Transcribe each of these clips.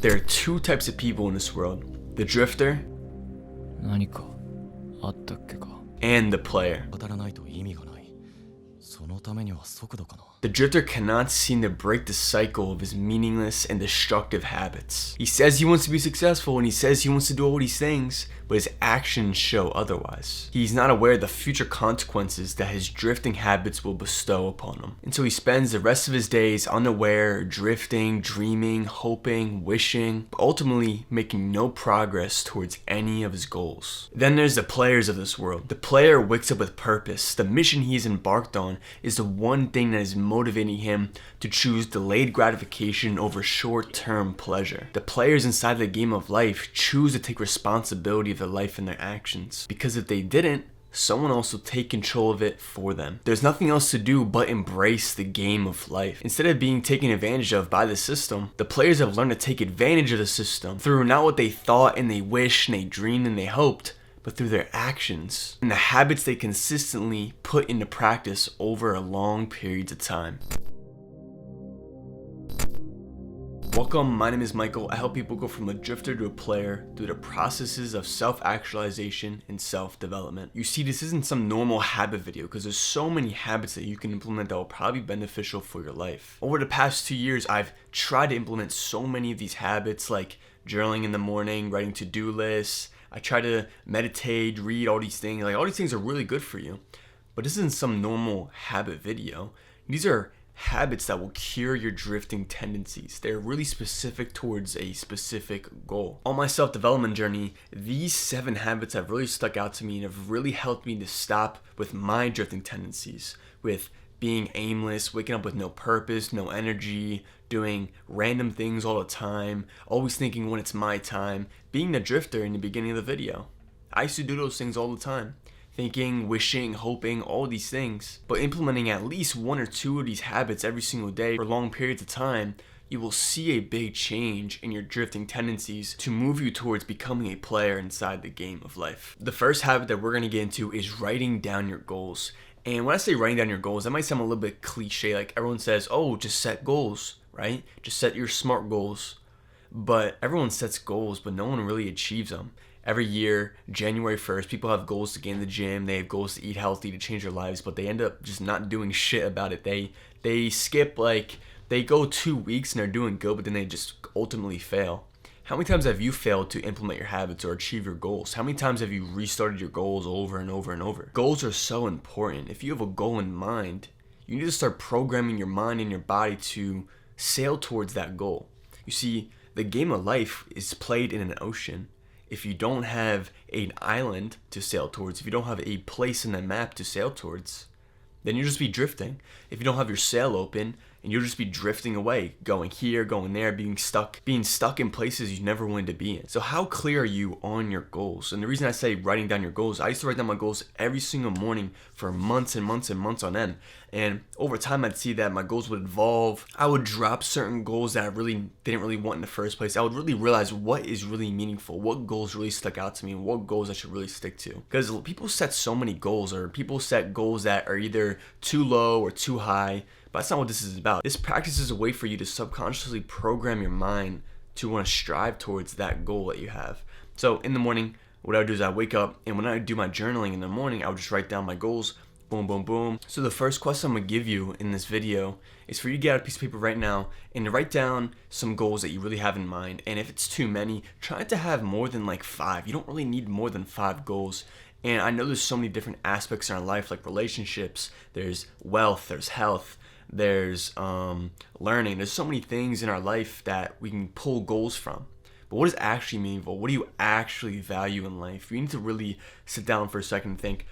There are two types of people in this world: the drifter 何かあったっけか。 and the player. 当たらないと意味がない。そのためには速度かな。 The drifter cannot seem to break the cycle of his meaningless and destructive habits. He says he wants to be successful and he says he wants to do all these things, but his actions show otherwise. He's not aware of the future consequences that his drifting habits will bestow upon him. And so he spends the rest of his days unaware, drifting, dreaming, hoping, wishing, but ultimately making no progress towards any of his goals. Then there's the players of this world. The player wakes up with purpose. The mission he has embarked on is the one thing that is motivating him to choose delayed gratification over short-term pleasure. The players inside the game of life choose to take responsibility of their life and their actions, because if they didn't, someone else will take control of it for them. There's nothing else to do but embrace the game of life. Instead of being taken advantage of by the system, the players have learned to take advantage of the system through not what they thought and they wished and they dreamed and they hoped, but through their actions and the habits they consistently put into practice over long periods of time. Welcome, my name is Michael. I help people go from a drifter to a player through the processes of self-actualization and self-development. You see, this isn't some normal habit video because there's so many habits that you can implement that will probably be beneficial for your life. Over the past 2 years, I've tried to implement so many of these habits, like journaling in the morning, writing to-do lists. I try to meditate, read, all these things. Like, all these things are really good for you. But this isn't some normal habit video. These are habits that will cure your drifting tendencies. They're really specific towards a specific goal. On my self-development journey, these 7 habits have really stuck out to me and have really helped me to stop with my drifting tendencies, with being aimless, waking up with no purpose, no energy, doing random things all the time, always thinking when it's my time, being the drifter in the beginning of the video. I used to do those things all the time. Thinking, wishing, hoping, all these things. But implementing at least 1 or 2 of these habits every single day for long periods of time, you will see a big change in your drifting tendencies to move you towards becoming a player inside the game of life. The first habit that we're going to get into is writing down your goals. And when I say writing down your goals, that might sound a little bit cliche. Like, everyone says, oh, just set goals, right? Just set your SMART goals. But everyone sets goals, but no one really achieves them. Every year, January 1st, people have goals to get in the gym, they have goals to eat healthy, to change their lives, but they end up just not doing shit about it. They skip, like, they go 2 weeks and they're doing good, but then they just ultimately fail. How many times have you failed to implement your habits or achieve your goals? How many times have you restarted your goals over and over and over? Goals are so important. If you have a goal in mind, you need to start programming your mind and your body to sail towards that goal. You see, the game of life is played in an ocean. If you don't have an island to sail towards, if you don't have a place in the map to sail towards, then you'll just be drifting. If you don't have your sail open, and you'll just be drifting away, going here, going there, being stuck in places you never wanted to be in. So how clear are you on your goals? And the reason I say writing down your goals, I used to write down my goals every single morning for months and months and months on end. And over time, I'd see that my goals would evolve. I would drop certain goals that I really didn't really want in the first place. I would really realize what is really meaningful, what goals really stuck out to me, and what goals I should really stick to. Because people set so many goals, or people set goals that are either too low or too high. But that's not what this is about. This practice is a way for you to subconsciously program your mind to want to strive towards that goal that you have. So in the morning, what I would do is I wake up, and when I do my journaling in the morning, I would just write down my goals. Boom, boom, boom. So the first question I'm gonna give you in this video is for you to get out a piece of paper right now and to write down some goals that you really have in mind. And if it's too many, try to have more than like 5. You don't really need more than 5 goals. And I know there's so many different aspects in our life, like relationships, there's wealth, there's health, there's learning. There's so many things in our life that we can pull goals from. But what is actually meaningful? What do you actually value in life? You need to really sit down for a second and think,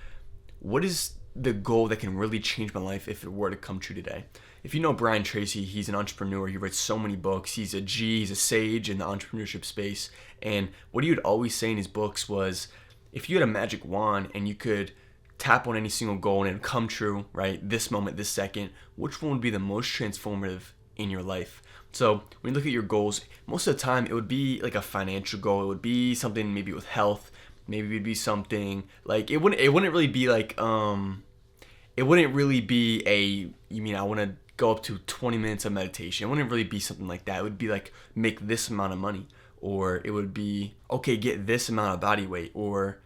what is the goal that can really change my life if it were to come true today? If you know Brian Tracy, he's an entrepreneur. He writes so many books. He's a sage in the entrepreneurship space. And what he would always say in his books was, if you had a magic wand and you could tap on any single goal and it would come true, right? This moment, this second, which one would be the most transformative in your life? So when you look at your goals, most of the time it would be like a financial goal. It would be something maybe with health. Maybe it'd be something like it wouldn't really be like it wouldn't really be a, you mean I want to go up to 20 minutes of meditation. It wouldn't really be something like that. It would be like, make this amount of money, or it would be, okay, get this amount of body weight, or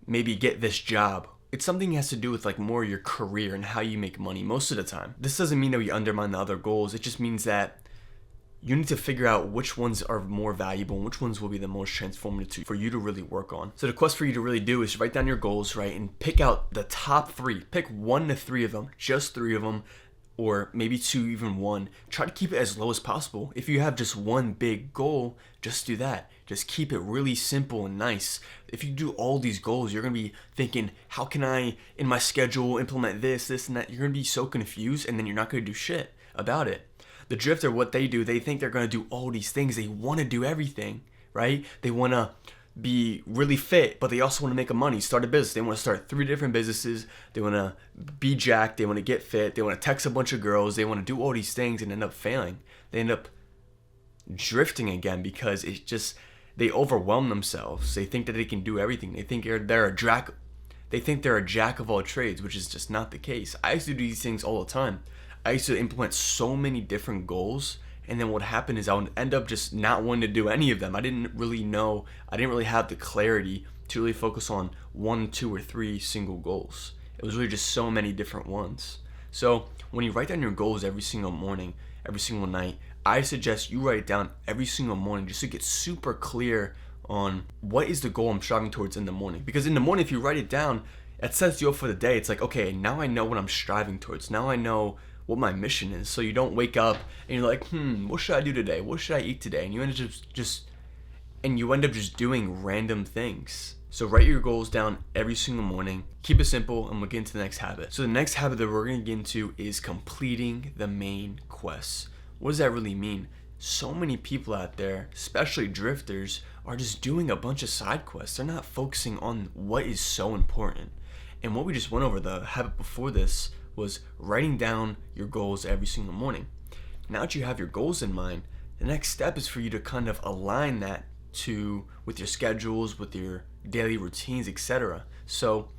maybe get this job. It's something that has to do with like more your career and how you make money most of the time. This doesn't mean that we undermine the other goals. It just means that you need to figure out which ones are more valuable and which ones will be the most transformative for you to really work on. So the quest for you to really do is write down your goals, right? And pick out the top 3. Pick 1 to 3 of them, just 3 of them, or maybe 2, even 1. Try to keep it as low as possible. If you have just one big goal, just do that. Just keep it really simple and nice. If you do all these goals, you're going to be thinking, how can I, in my schedule, implement this, and that? You're going to be so confused, and then you're not going to do shit about it. The drifter, what they do, they think they're going to do all these things. They want to do everything, right? They want to be really fit, but they also want to make money, start a business. They want to start 3 different businesses. They want to be jacked. They want to get fit. They want to text a bunch of girls. They want to do all these things and end up failing. They end up drifting again because it's just, they overwhelm themselves. They think that they can do everything. They think they're a jack. They think they're a jack of all trades, which is just not the case. I used to do these things all the time. I used to implement so many different goals, and then what happened is I would end up just not wanting to do any of them. I didn't really have the clarity to really focus on 1, 2, or 3 single goals. It was really just so many different ones. So when you write down your goals every single morning, every single night, I suggest you write it down every single morning just to get super clear on what is the goal I'm striving towards in the morning. Because in the morning, if you write it down, it sets you up for the day. It's like, okay, now I know what I'm striving towards. Now I know what my mission is. So you don't wake up and you're like, what should I do today? What should I eat today? And you end up just doing random things. So write your goals down every single morning. Keep it simple, and we'll get into the next habit. So the next habit that we're going to get into is completing the main quest. What does that really mean? So many people out there, especially drifters, are just doing a bunch of side quests. They're not focusing on what is so important. And what we just went over, the habit before this, was writing down your goals every single morning. Now that you have your goals in mind, the next step is for you to kind of align that with your schedules, with your daily routines, etc. So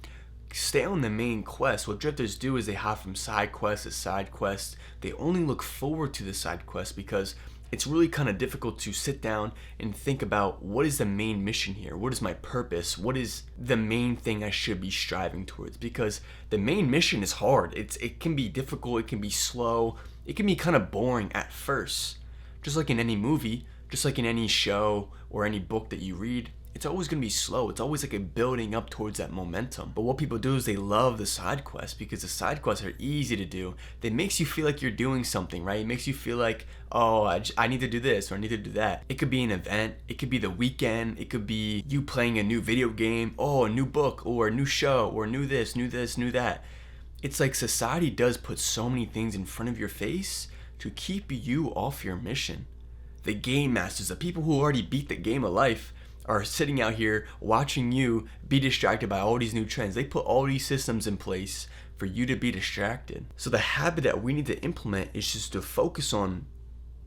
stay on the main quest. What drifters do is they hop from side quest to side quest. They only look forward to the side quest because it's really kind of difficult to sit down and think about, what is the main mission here? What is my purpose? What is the main thing I should be striving towards? Because the main mission is hard. It can be difficult. It can be slow. It can be kind of boring at first. Just like in any movie, just like in any show or any book that you read, it's always going to be slow. It's always like a building up towards that momentum. But what people do is they love the side quests because the side quests are easy to do. They makes you feel like you're doing something, right? It makes you feel like, oh, I need to do this or I need to do that. It could be an event. It could be the weekend. It could be you playing a new video game. Oh, a new book or a new show or new this, new that. It's like society does put so many things in front of your face to keep you off your mission. The game masters, the people who already beat the game of life, are sitting out here watching you be distracted by all these new trends. They put all these systems in place for you to be distracted. So the habit that we need to implement is just to focus on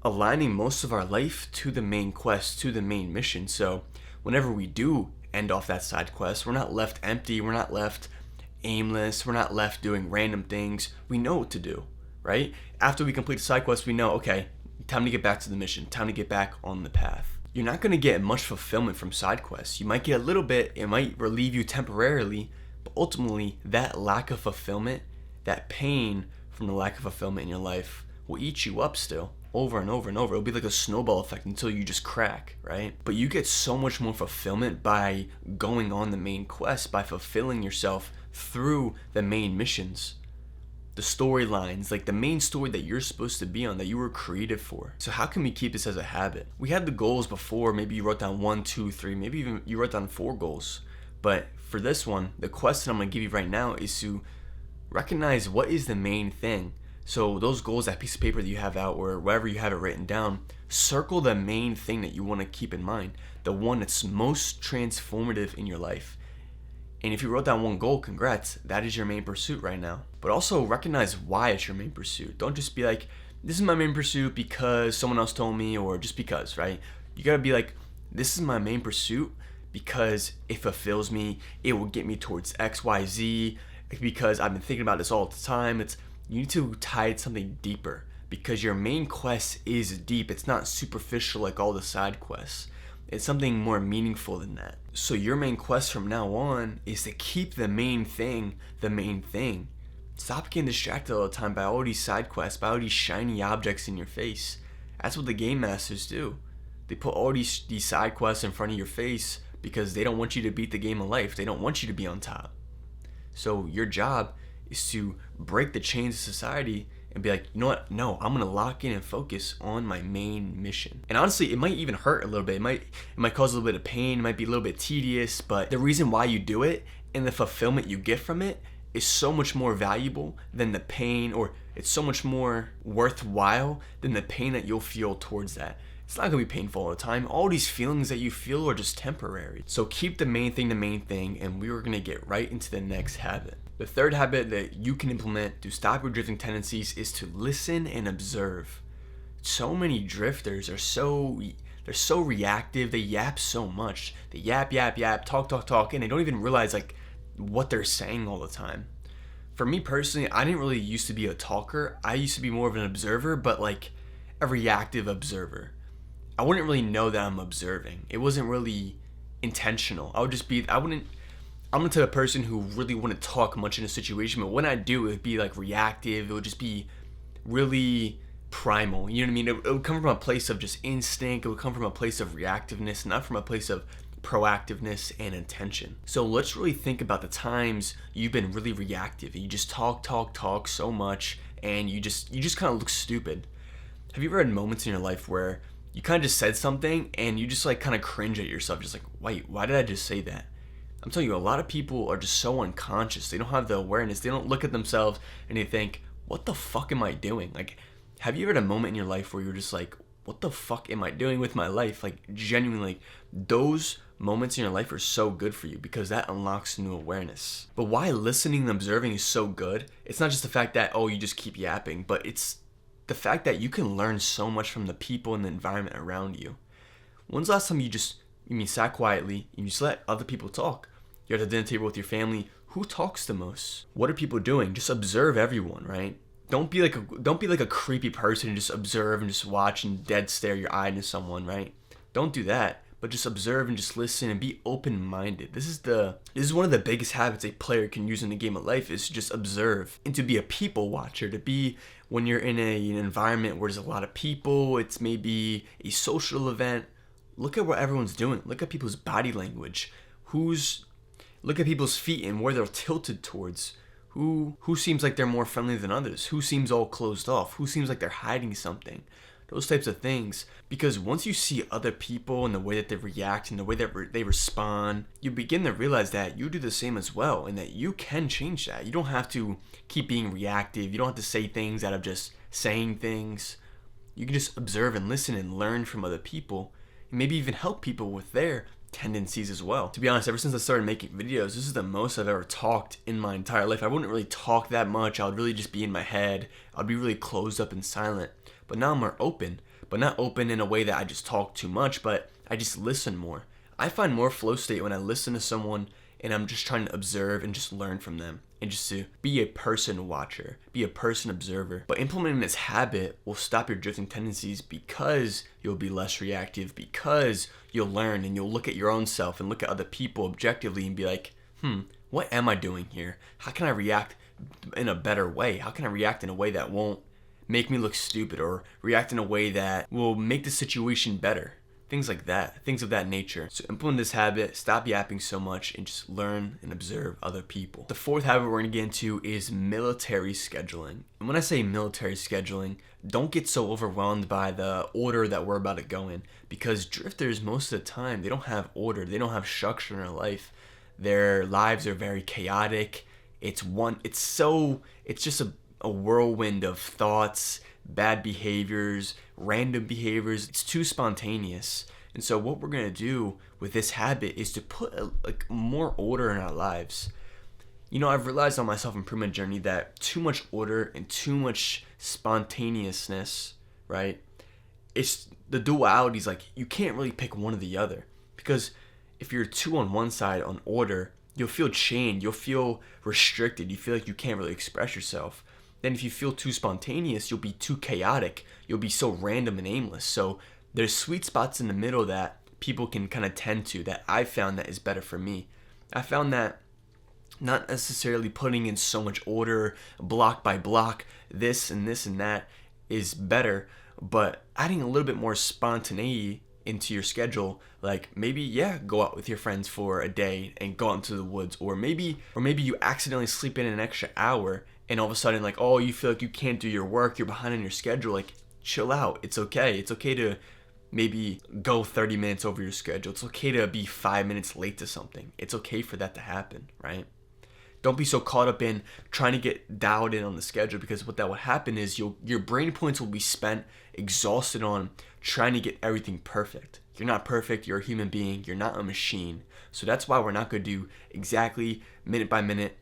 aligning most of our life to the main quest, to the main mission. So whenever we do end off that side quest, we're not left empty, we're not left aimless, we're not left doing random things. We know what to do, right? After we complete the side quest, we know, okay, time to get back to the mission, time to get back on the path. You're not going to get much fulfillment from side quests. You might get a little bit, it might relieve you temporarily, but ultimately that lack of fulfillment, that pain from the lack of fulfillment in your life will eat you up still, over and over and over. It'll be like a snowball effect until you just crack, right? But you get so much more fulfillment by going on the main quest, by fulfilling yourself through the main missions. The storylines, like the main story that you're supposed to be on, that you were created for. So how can we keep this as a habit? We had the goals before. Maybe you wrote down 1, 2, 3, maybe even you wrote down 4 goals. But for this one, the question I'm going to give you right now is to recognize what is the main thing. So those goals, that piece of paper that you have out or wherever you have it written down, circle the main thing that you want to keep in mind, the one that's most transformative in your life. And if you wrote down one goal, congrats, that is your main pursuit right now. But also recognize why it's your main pursuit. Don't just be like, this is my main pursuit because someone else told me, or just because, right? You gotta be like, this is my main pursuit because it fulfills me, it will get me towards X, Y, Z, because I've been thinking about this all the time. You need to tie it something deeper, because your main quest is deep. It's not superficial like all the side quests. It's something more meaningful than that. So your main quest from now on is to keep the main thing the main thing. Stop getting distracted all the time by all these side quests, by all these shiny objects in your face. That's what the game masters do. They put all these side quests in front of your face because they don't want you to beat the game of life. They don't want you to be on top. So your job is to break the chains of society and be like, you know what? No, I'm gonna lock in and focus on my main mission. And honestly, it might even hurt a little bit. It might cause a little bit of pain. It might be a little bit tedious, but the reason why you do it and the fulfillment you get from it is so much more valuable than the pain, or it's so much more worthwhile than the pain that you'll feel towards that. It's not gonna be painful all the time. All these feelings that you feel are just temporary. So keep the main thing, and we are gonna get right into the next habit. The third habit that you can implement to stop your drifting tendencies is to listen and observe. So many drifters are they're so reactive. They yap so much. They yap, talk, and they don't even realize like what they're saying all the time. For me personally, I didn't really used to be a talker. I used to be more of an observer, but like a reactive observer. I wouldn't really know that I'm observing. It wasn't really intentional. I'm the type of person who really wouldn't talk much in a situation, but when I do, it would be like reactive. It would just be really primal. You know what I mean? It would come from a place of just instinct. It would come from a place of reactiveness, not from a place of proactiveness and intention. So let's really think about the times you've been really reactive and you just talk so much, and you just kind of look stupid. Have you ever had moments in your life where you kind of just said something and you just like kind of cringe at yourself, just like, wait, why did I just say that? I'm telling you, a lot of people are just so unconscious. They don't have the awareness. They don't look at themselves and they think, what the fuck am I doing? Like, have you ever had a moment in your life where you're just like, what the fuck am I doing with my life? Like, genuinely, those moments in your life are so good for you because that unlocks new awareness. But why listening and observing is so good, it's not just the fact that, oh, you just keep yapping, but it's the fact that you can learn so much from the people and the environment around you. When's the last time you sat quietly and you just let other people talk? You're at the dinner table with your family. Who talks the most? What are people doing? Just observe everyone, right? Don't be like a creepy person and just observe and just watch and dead stare your eye into someone, right? Don't do that. But just observe and just listen and be open-minded. This is one of the biggest habits a player can use in the game of life, is to just observe and to be a people watcher. To be, when you're in an environment where there's a lot of people, it's maybe a social event, look at what everyone's doing. Look at people's body language. Look at people's feet and where they're tilted towards. Who seems like they're more friendly than others? Who seems all closed off? Who seems like they're hiding something? Those types of things. Because once you see other people and the way that they react and the way that they respond, you begin to realize that you do the same as well, and that you can change that. You don't have to keep being reactive. You don't have to say things out of just saying things. You can just observe and listen and learn from other people, and maybe even help people with their tendencies as well. To be honest, ever since I started making videos, this is the most I've ever talked in my entire life. I wouldn't really talk that much. I would really just be in my head. I'd be really closed up and silent. But now I'm more open. But not open in a way that I just talk too much, but I just listen more. I find more flow state when I listen to someone and I'm just trying to observe and just learn from them. And just to be a person watcher, be a person observer. But implementing this habit will stop your drifting tendencies because you'll be less reactive, because you'll learn and you'll look at your own self and look at other people objectively and be like, what am I doing here? How can I react in a better way? How can I react in a way that won't make me look stupid, or react in a way that will make the situation better? Things like that, things of that nature. So implement this habit, stop yapping so much, and just learn and observe other people. The fourth habit we're gonna get into is military scheduling. And when I say military scheduling, don't get so overwhelmed by the order that we're about to go in, because drifters, most of the time, they don't have order, they don't have structure in their life. Their lives are very chaotic. It's just a whirlwind of thoughts, bad behaviors, random behaviors. It's too spontaneous. And so what we're going to do with this habit is to put more order in our lives. You know, I've realized on my self-improvement journey that too much order and too much spontaneousness, right? It's the duality is like you can't really pick one or the other, because if you're too on one side on order, you'll feel chained, you'll feel restricted, you feel like you can't really express yourself. Then if you feel too spontaneous, you'll be too chaotic. You'll be so random and aimless. So there's sweet spots in the middle that people can kind of tend to, that I found that is better for me. I found that not necessarily putting in so much order, block by block, this and this and that is better, but adding a little bit more spontaneity into your schedule, like maybe go out with your friends for a day and go out into the woods, or maybe you accidentally sleep in an extra hour and all of a sudden, like, oh, you feel like you can't do your work, you're behind on your schedule. Like, chill out. It's okay to maybe go 30 minutes over your schedule. It's okay to be 5 minutes late to something. It's okay for that to happen, right? Don't be so caught up in trying to get dialed in on the schedule, because what that will happen is your brain points will be spent exhausted on trying to get everything perfect. You're not perfect. You're a human being. You're not a machine. So that's why we're not going to do exactly minute by minute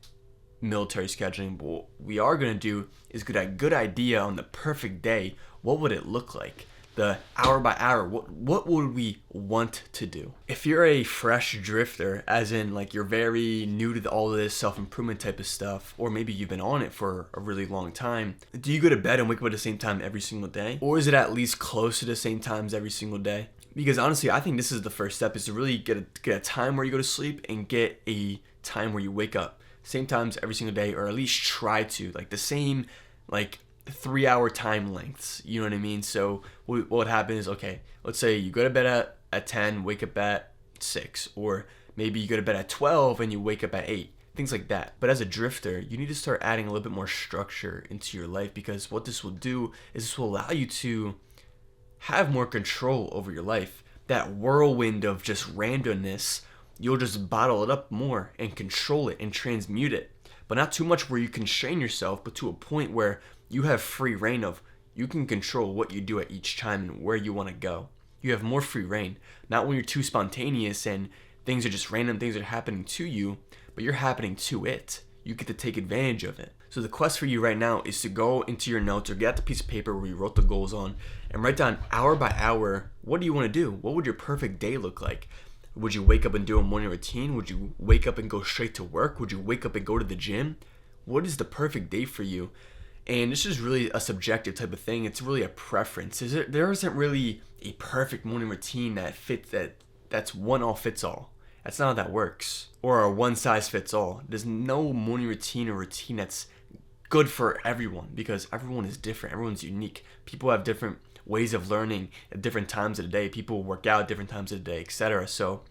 military scheduling. But what we are going to do is get a good idea on the perfect day. What would it look like? The hour by hour, what would we want to do? If you're a fresh drifter, as in like you're very new to all of this self-improvement type of stuff, or maybe you've been on it for a really long time, do you go to bed and wake up at the same time every single day? Or is it at least close to the same times every single day? Because honestly, I think this is the first step, is to really get a time where you go to sleep and get a time where you wake up. Same times every single day, or at least try to, like the same, like 3-hour time lengths, you know what I mean? So what would happen is, okay, let's say you go to bed at 10, wake up at 6, or maybe you go to bed at 12 and you wake up at 8, things like that. But as a drifter, you need to start adding a little bit more structure into your life, because what this will do is this will allow you to have more control over your life. That whirlwind of just randomness, you'll just bottle it up more and control it and transmute it. But not too much where you constrain yourself, but to a point where you have free reign of, you can control what you do at each time and where you want to go. You have more free reign. Not when you're too spontaneous and things are just random, things are happening to you, but you're happening to it. You get to take advantage of it. So the quest for you right now is to go into your notes or get out the piece of paper where you wrote the goals on and write down hour by hour, what do you want to do? What would your perfect day look like? Would you wake up and do a morning routine? Would you wake up and go straight to work? Would you wake up and go to the gym? What is the perfect day for you? And this is really a subjective type of thing. It's really a preference. There isn't really a perfect morning routine that fits that's one all fits all. That's not how that works. Or a one size fits all. There's no morning routine or routine that's good for everyone, because everyone is different. Everyone's unique. People have different ways of learning at different times of the day. People work out at different times of the day, etc. So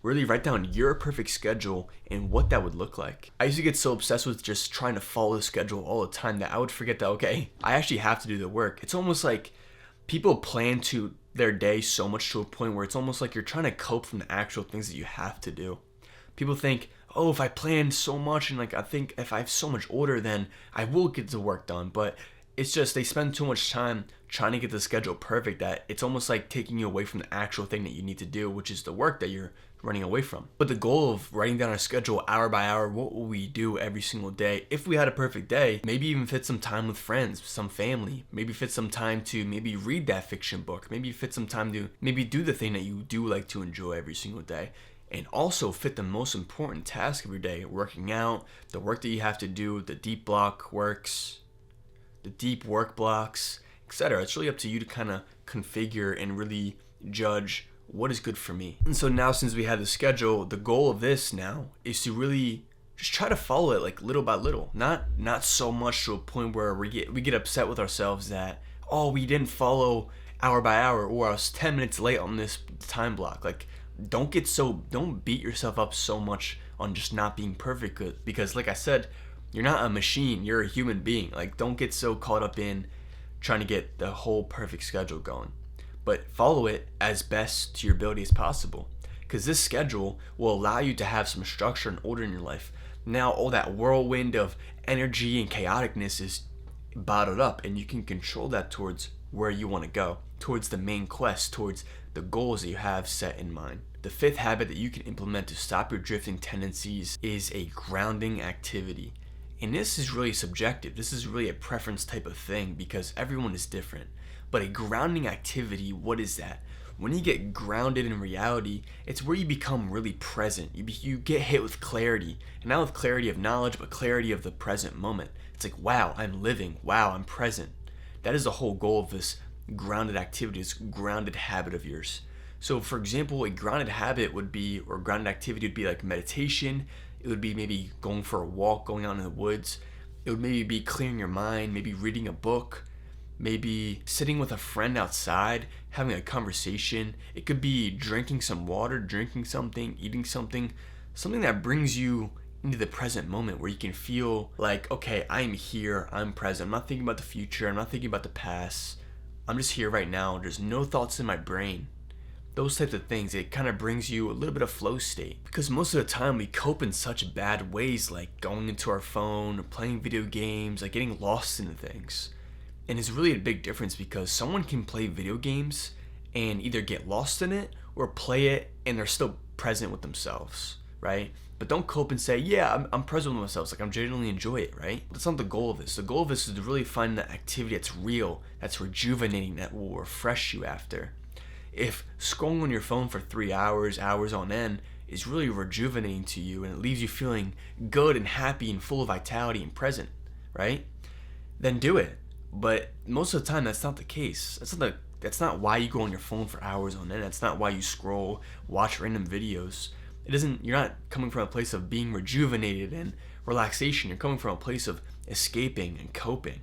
really write down your perfect schedule and what that would look like. I used to get so obsessed with just trying to follow the schedule all the time that I would forget that, okay, I actually have to do the work. It's almost like people plan to their day so much to a point where it's almost like you're trying to cope from the actual things that you have to do. People think, oh, if I plan so much and like I think if I have so much order, then I will get the work done. But it's just they spend too much time trying to get the schedule perfect that it's almost like taking you away from the actual thing that you need to do, which is the work that you're running away from. But the goal of writing down a schedule hour by hour, what will we do every single day? If we had a perfect day, maybe even fit some time with friends, some family, maybe fit some time to maybe read that fiction book, maybe fit some time to maybe do the thing that you do like to enjoy every single day. And also fit the most important task of your day, working out, the work that you have to do, the deep block works, the deep work blocks, etc. It's really up to you to kind of configure and really judge what is good for me. And so now, since we have the schedule, the goal of this now is to really just try to follow it like little by little, not so much to a point where we get upset with ourselves that, oh, we didn't follow hour by hour, or I was 10 minutes late on this time block. Like, don't beat yourself up so much on just not being perfect, because like I said, you're not a machine, you're a human being. Like, don't get so caught up in trying to get the whole perfect schedule going, but follow it as best to your ability as possible, because this schedule will allow you to have some structure and order in your life. Now all that whirlwind of energy and chaoticness is bottled up, and you can control that towards where you want to go, towards the main quest, towards the goals that you have set in mind. The fifth habit that you can implement to stop your drifting tendencies is a grounding activity. And this is really subjective. This is really a preference type of thing, because everyone is different. But a grounding activity, what is that? when you get grounded in reality, it's where you become really present. You get hit with clarity, and not with clarity of knowledge, but clarity of the present moment. It's like, wow, I'm living. Wow, I'm present. That is the whole goal of this grounded activity, this grounded habit of yours. So for example, a grounded habit would be, or grounded activity would be like meditation. It would be maybe going for a walk, going out in the woods. It would maybe be clearing your mind, maybe reading a book, maybe sitting with a friend outside, having a conversation. It could be drinking some water, drinking something, eating something that brings you into the present moment where you can feel like, okay, I'm here, I'm present. I'm not thinking about the future, I'm not thinking about the past. I'm just here right now. There's no thoughts in my brain. Those types of things, it kind of brings you a little bit of flow state. Because most of the time we cope in such bad ways, like going into our phone, playing video games, like getting lost into things. And it's really a big difference because someone can play video games and either get lost in it or play it and they're still present with themselves, right? But don't cope and say, yeah, I'm present with myself, like I'm genuinely enjoy it, right? That's not the goal of this. The goal of this is to really find that activity that's real, that's rejuvenating, that will refresh you after. If scrolling on your phone for 3 hours on end is really rejuvenating to you and it leaves you feeling good and happy and full of vitality and present, right? Then do it. But most of the time that's not the case. That's not why you go on your phone for hours on end. That's not why you scroll, watch random videos. You're not coming from a place of being rejuvenated and relaxation. You're coming from a place of escaping and coping.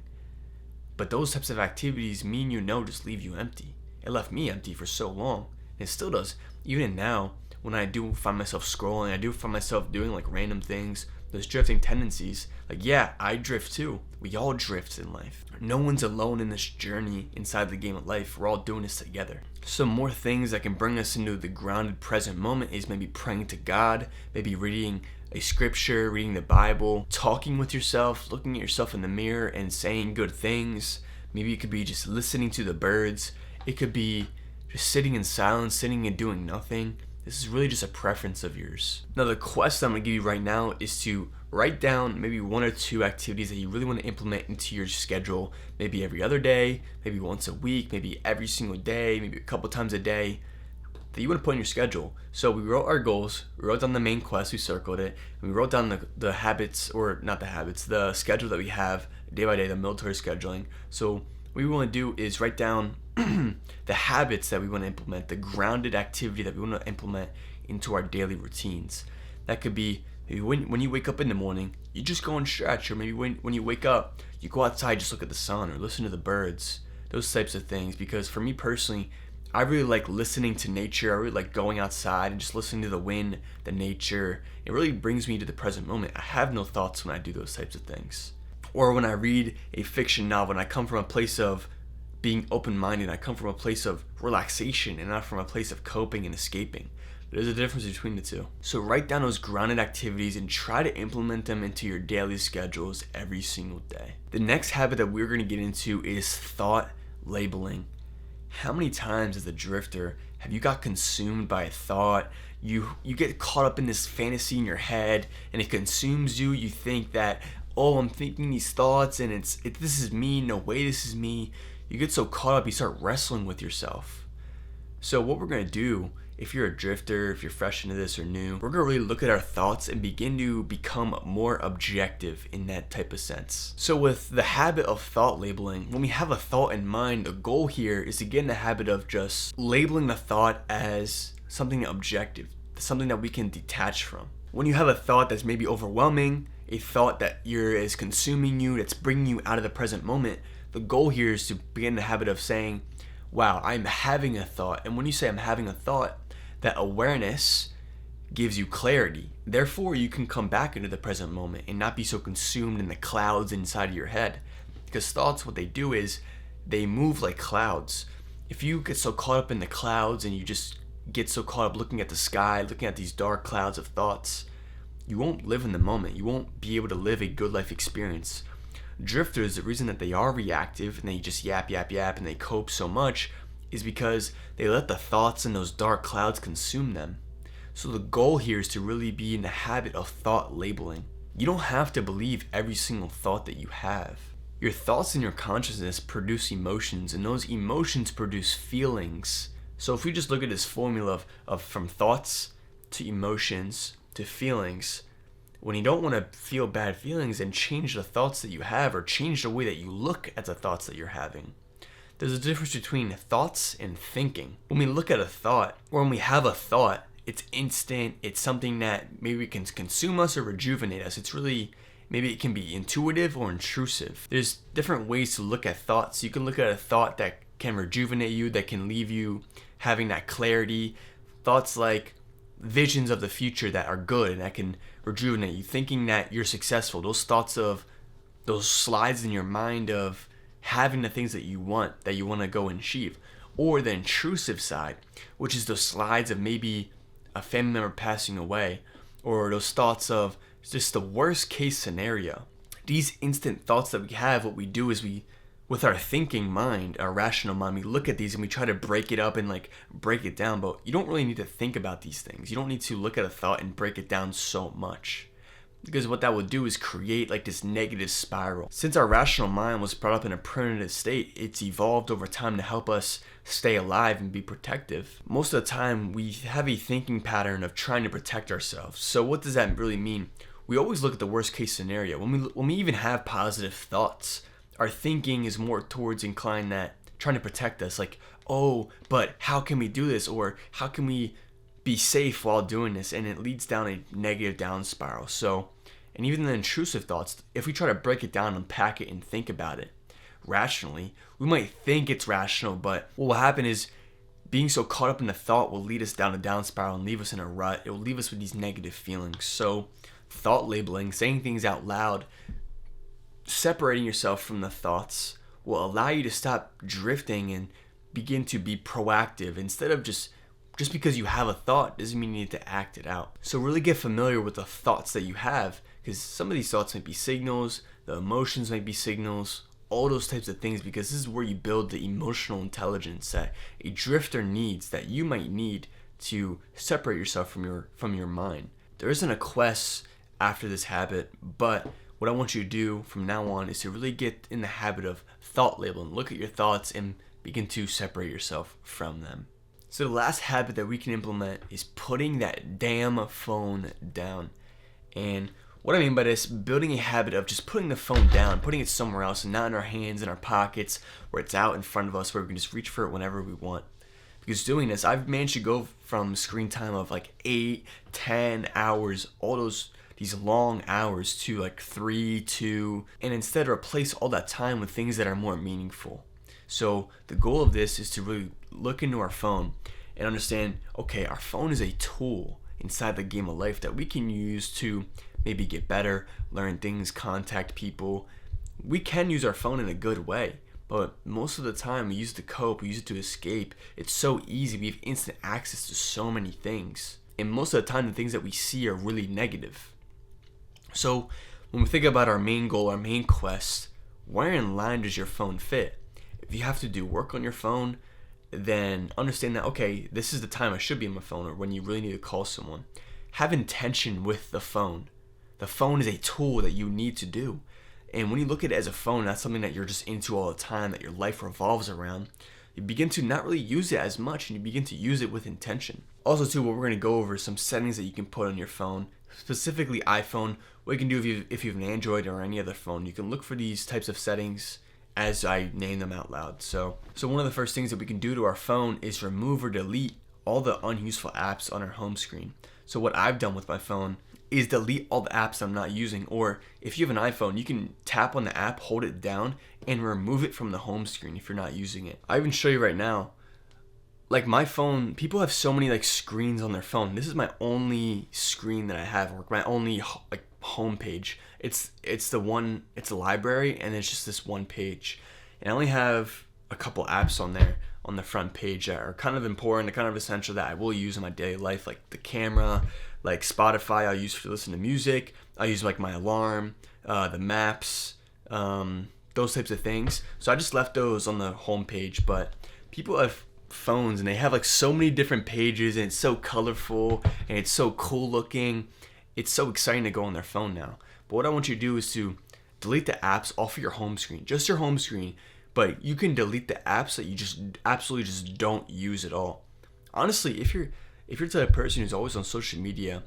But those types of activities, just leave you empty. It left me empty for so long. And it still does. Even now, when I do find myself scrolling, I do find myself doing like random things, those drifting tendencies. Like, yeah, I drift too. We all drift in life. No one's alone in this journey inside the game of life. We're all doing this together. Some more things that can bring us into the grounded present moment is maybe praying to God, maybe reading a scripture, reading the Bible, talking with yourself, looking at yourself in the mirror and saying good things. Maybe it could be just listening to the birds. It could be just sitting in silence, sitting and doing nothing. This is really just a preference of yours. Now the quest I'm going to give you right now is to write down maybe 1 or 2 activities that you really want to implement into your schedule. Maybe every other day, maybe once a week, maybe every single day, maybe a couple times a day that you want to put in your schedule. So we wrote our goals, we wrote down the main quest, we circled it, and we wrote down the habits, or not the habits, the schedule that we have day by day, the military scheduling. So what we want to do is write down the habits that we want to implement, the grounded activity that we want to implement into our daily routines. That could be maybe when you wake up in the morning, you just go and stretch, or maybe when you wake up, you go outside, just look at the sun or listen to the birds, those types of things. Because for me personally, I really like listening to nature. I really like going outside and just listening to the wind, the nature. It really brings me to the present moment. I have no thoughts when I do those types of things. Or when I read a fiction novel and I come from a place of being open-minded, I come from a place of relaxation and not from a place of coping and escaping. There's a difference between the two. So write down those grounded activities and try to implement them into your daily schedules every single day. The next habit that we're going to get into is thought labeling. How many times as a drifter have you got consumed by a thought? You get caught up in this fantasy in your head and it consumes you. You think that, oh, I'm thinking these thoughts and this is me, no way this is me. You get so caught up, you start wrestling with yourself. So what we're going to do, if you're a drifter, if you're fresh into this or new, we're going to really look at our thoughts and begin to become more objective in that type of sense. So with the habit of thought labeling, when we have a thought in mind, the goal here is to get in the habit of just labeling the thought as something objective, something that we can detach from. When you have a thought that's maybe overwhelming, a thought that is consuming you, that's bringing you out of the present moment, the goal here is to begin the habit of saying, wow, I'm having a thought. And when you say I'm having a thought, that awareness gives you clarity. Therefore, you can come back into the present moment and not be so consumed in the clouds inside of your head. Because thoughts, what they do is they move like clouds. If you get so caught up in the clouds and you just get so caught up looking at the sky, looking at these dark clouds of thoughts, you won't live in the moment. You won't be able to live a good life experience. Drifters, the reason that they are reactive and they just yap and they cope so much is because they let the thoughts and those dark clouds consume them. So the goal here is to really be in the habit of thought labeling. You don't have to believe every single thought that you have. Your thoughts and your consciousness produce emotions, and those emotions produce feelings. So if we just look at this formula of from thoughts to emotions to feelings, when you don't want to feel bad feelings, then change the thoughts that you have or change the way that you look at the thoughts that you're having. There's a difference between thoughts and thinking. When we look at a thought, or when we have a thought, it's instant, it's something that maybe can consume us or rejuvenate us. It's really, maybe it can be intuitive or intrusive. There's different ways to look at thoughts. You can look at a thought that can rejuvenate you, that can leave you having that clarity. Thoughts like visions of the future that are good and that can rejuvenate you, thinking that you're successful. Those thoughts of those slides in your mind of having the things that you want to go and achieve. Or the intrusive side, which is those slides of maybe a family member passing away, or those thoughts of just the worst case scenario. These instant thoughts that we have, what we do is we, with our thinking mind, our rational mind, we look at these and we try to break it up and like break it down, but you don't really need to think about these things. You don't need to look at a thought and break it down so much, because what that will do is create like this negative spiral. Since our rational mind was brought up in a primitive state, it's evolved over time to help us stay alive and be protective. Most of the time we have a thinking pattern of trying to protect ourselves. So what does that really mean? We always look at the worst case scenario. When we even have positive thoughts, our thinking is more towards inclined that trying to protect us, like, oh, but how can we do this? Or how can we be safe while doing this? And it leads down a negative down spiral. So, and even the intrusive thoughts, if we try to break it down, unpack it, and think about it rationally, we might think it's rational, but what will happen is being so caught up in the thought will lead us down a down spiral and leave us in a rut. It will leave us with these negative feelings. So thought labeling, saying things out loud, separating yourself from the thoughts will allow you to stop drifting and begin to be proactive instead of just because you have a thought doesn't mean you need to act it out. So really get familiar with the thoughts that you have, because some of these thoughts might be signals, the emotions might be signals, all those types of things, because this is where you build the emotional intelligence that a drifter needs, that you might need to separate yourself from your mind. There isn't a quest after this habit, but what I want you to do from now on is to really get in the habit of thought labeling. Look at your thoughts and begin to separate yourself from them. So the last habit that we can implement is putting that damn phone down. And what I mean by this, building a habit of just putting the phone down, putting it somewhere else and not in our hands, in our pockets, where it's out in front of us, where we can just reach for it whenever we want. Because doing this, I've managed to go from screen time of like 8, 10 hours, all these long hours, to like 3, 2, and instead replace all that time with things that are more meaningful. So the goal of this is to really look into our phone and understand, okay, our phone is a tool inside the game of life that we can use to maybe get better, learn things, contact people. We can use our phone in a good way, but most of the time we use it to cope, we use it to escape. It's so easy, we have instant access to so many things. And most of the time the things that we see are really negative. So when we think about our main goal, our main quest, where in line does your phone fit? If you have to do work on your phone, then understand that, okay, this is the time I should be on my phone, or when you really need to call someone. Have intention with the phone. The phone is a tool that you need to do. And when you look at it as a phone, that's something that you're just into all the time, that your life revolves around, you begin to not really use it as much, and you begin to use it with intention. Also too, what we're going to go over is some settings that you can put on your phone, specifically iPhone. What you can do if you have an Android or any other phone, you can look for these types of settings as I name them out loud. So one of the first things that we can do to our phone is remove or delete all the unuseful apps on our home screen. So what I've done with my phone is delete all the apps I'm not using, or if you have an iPhone, you can tap on the app, hold it down, and remove it from the home screen if you're not using it. I even show you right now, like my phone, people have so many like screens on their phone. This is my only screen that I have, or my only like home page. It's a library, and it's just this one page, and I only have a couple apps on there on the front page that are kind of important, they're kind of essential, that I will use in my daily life, like the camera, like Spotify I'll use to listen to music, I use like my alarm, the maps, those types of things. So I just left those on the home page. But people have phones and they have like so many different pages, and it's so colorful and it's so cool looking. It's so exciting to go on their phone now. But what I want you to do is to delete the apps off of your home screen, just your home screen. But you can delete the apps that you just absolutely just don't use at all. Honestly, if you're the type of person who's always on social media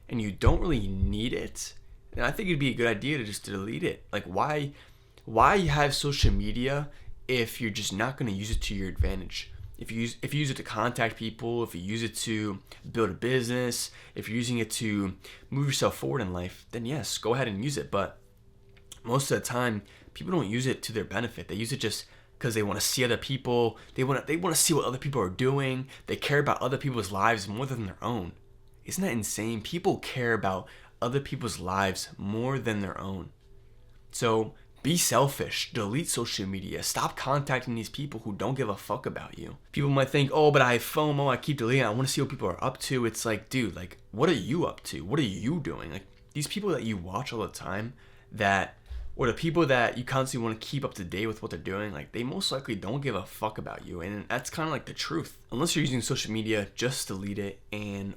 and you don't really need it, then I think it'd be a good idea to just delete it. Like, why have social media if you're just not going to use it to your advantage? If you use it to contact people, if you use it to build a business, if you're using it to move yourself forward in life, then yes, go ahead and use it. But most of the time, people don't use it to their benefit. They use it just because they want to see other people. They want to see what other people are doing. They care about other people's lives more than their own. Isn't that insane? People care about other people's lives more than their own. So be selfish. Delete social media. Stop contacting these people who don't give a fuck about you. People might think, oh, but I have FOMO. I keep deleting. I want to see what people are up to. It's like, dude, like, what are you up to? What are you doing? Like, these people that you watch all the time, or the people that you constantly want to keep up to date with what they're doing, like, they most likely don't give a fuck about you. And that's kind of like the truth. Unless you're using social media, just delete it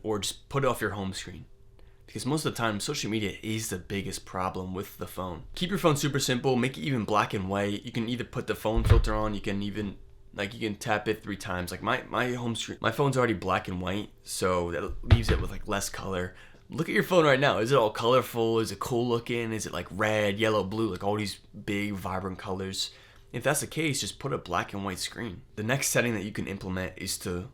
or just put it off your home screen. Because most of the time, social media is the biggest problem with the phone. Keep your phone super simple. Make it even black and white. You can either put the phone filter on. You can tap it 3 times. Like my home screen, my phone's already black and white, so that leaves it with like less color. Look at your phone right now. Is it all colorful? Is it cool looking? Is it like red, yellow, blue, like all these big, vibrant colors? If that's the case, just put a black and white screen. The next setting that you can implement is to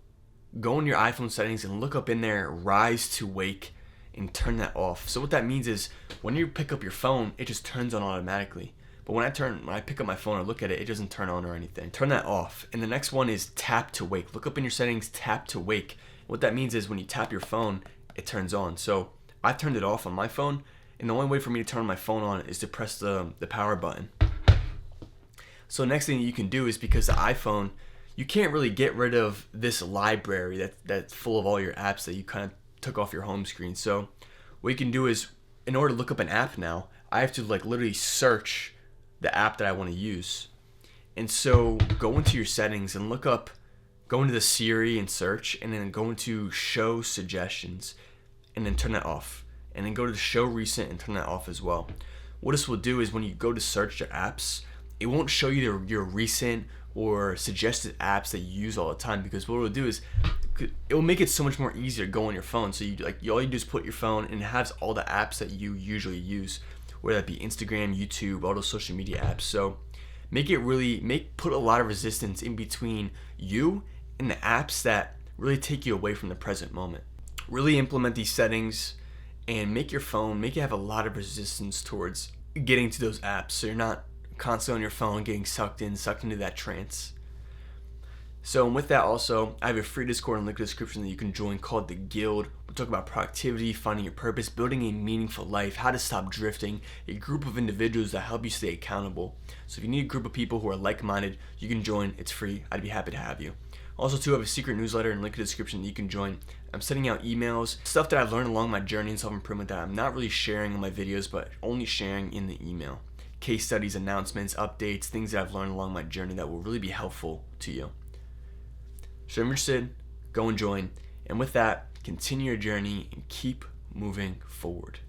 go in your iPhone settings and look up in there, Rise to Wake, and turn that off. So what that means is when you pick up your phone, it just turns on automatically. But when I pick up my phone or look at it, it doesn't turn on or anything. Turn that off. And the next one is tap to wake. Look up in your settings, tap to wake. What that means is when you tap your phone, it turns on. So I've turned it off on my phone, and the only way for me to turn my phone on is to press the power button. So next thing you can do is, because the iPhone, you can't really get rid of this library that's full of all your apps that you kind of took off your home screen. So what you can do is, in order to look up an app now, I have to like literally search the app that I want to use. And so go into your settings and go into the Siri and search, and then go into show suggestions and then turn that off. And then go to the show recent and turn that off as well. What this will do is when you go to search your apps, it won't show you your recent or suggested apps that you use all the time, because what it will do is it will make it so much more easier to go on your phone. So all you do is put your phone, and it has all the apps that you usually use, whether that be Instagram, YouTube, all those social media apps. So put a lot of resistance in between you and the apps that really take you away from the present moment. Really implement these settings and make it have a lot of resistance towards getting to those apps, so you're not constantly on your phone getting sucked into that trance. So with that, also, I have a free Discord and link in the description that you can join called The Guild. We'll talk about productivity, finding your purpose, building a meaningful life, how to stop drifting, a group of individuals that help you stay accountable. So if you need a group of people who are like-minded, you can join. It's free. I'd be happy to have you. Also, too, I have a secret newsletter and link in the description that you can join. I'm sending out emails, stuff that I've learned along my journey in self-improvement that I'm not really sharing in my videos, but only sharing in the email. Case studies, announcements, updates, things that I've learned along my journey that will really be helpful to you. So if you're interested, go and join. And with that, continue your journey and keep moving forward.